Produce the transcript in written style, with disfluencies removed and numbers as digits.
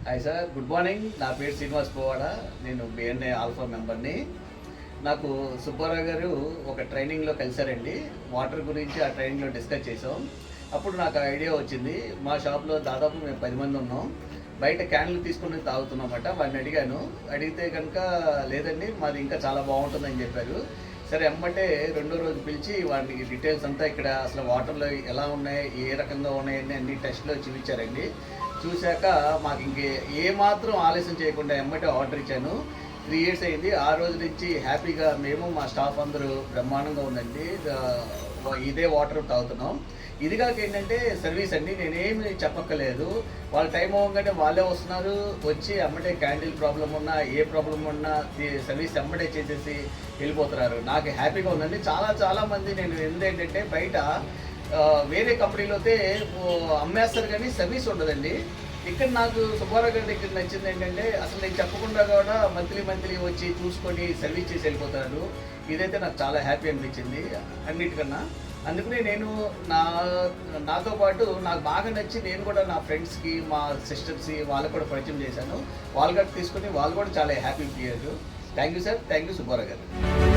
Hi sir, good morning. నా పేరు శ్రీనివాస్ పోవాడ. నేను బిఎన్ఏ ఆల్ఫా మెంబర్ని. నాకు సుబ్బారావు గారు ఒక ట్రైనింగ్లో కలిశారండి. వాటర్ గురించి ఆ ట్రైనింగ్లో డిస్కస్ చేసాం. అప్పుడు నాకు ఐడియా వచ్చింది. మా షాప్లో దాదాపు మేము 10 మంది ఉన్నాం. బయట క్యాన్లు తీసుకుని తాగుతున్నామట. వాడిని అడిగితే కనుక లేదండి, మాది ఇంకా చాలా బాగుంటుందని చెప్పారు. సరే, ఎమ్మటే రెండో రోజు పిలిచి వాడికి డీటెయిల్స్ అంతా ఇక్కడ అసలు వాటర్లో ఎలా ఉన్నాయి, ఏ రకంగా ఉన్నాయని అన్ని టెస్ట్లో చూపించారండి. చూశాక మాకు ఏమాత్రం ఆలస్యం చేయకుండా ఎమ్మటే ఆర్డర్ ఇచ్చాను. 3 ఇయర్స్ అయింది. ఆ రోజు నుంచి హ్యాపీగా మేము మా స్టాఫ్ అందరూ బ్రహ్మాండంగా ఉందండి. ఇదే వాటర్ తాగుతున్నాం. ఇదిగాక ఏంటంటే సర్వీస్ అండి, నేనేమి చెప్పక్కర్లేదు. వాళ్ళ టైం అవ్వగానే వాళ్ళే వస్తున్నారు. వచ్చి ఎమ్మటే క్యాండిల్ ప్రాబ్లం ఉన్నా, ఏ ప్రాబ్లం ఉన్నా సర్వీస్ ఎమ్మటే చేసేసి వెళ్ళిపోతున్నారు. నాకు హ్యాపీగా ఉందండి. చాలా మంది నేను ఏంటంటే బయట వేరే కంపెనీలో అయితే అమ్మేస్తారు కానీ సర్వీస్ ఉండదండి. ఇక్కడ నాకు సుబ్బారావు గారి దగ్గర నచ్చింది ఏంటంటే అసలు నేను చెప్పకుండా కూడా మంత్లీ వచ్చి చూసుకొని సర్వీస్ చేసి వెళ్ళిపోతారు. ఇదైతే నాకు చాలా హ్యాపీ అనిపించింది అన్నిటికన్నా. అందుకనే నేను నాతో పాటు నాకు బాగా నచ్చి నేను కూడా నా ఫ్రెండ్స్కి, మా సిస్టర్స్కి వాళ్ళకు కూడా పరిచయం చేశాను. వాళ్ళు కూడా తీసుకొని వాళ్ళు కూడా చాలా హ్యాపీ అయ్యారు. Thank you sir, thank you Subbarao గారు.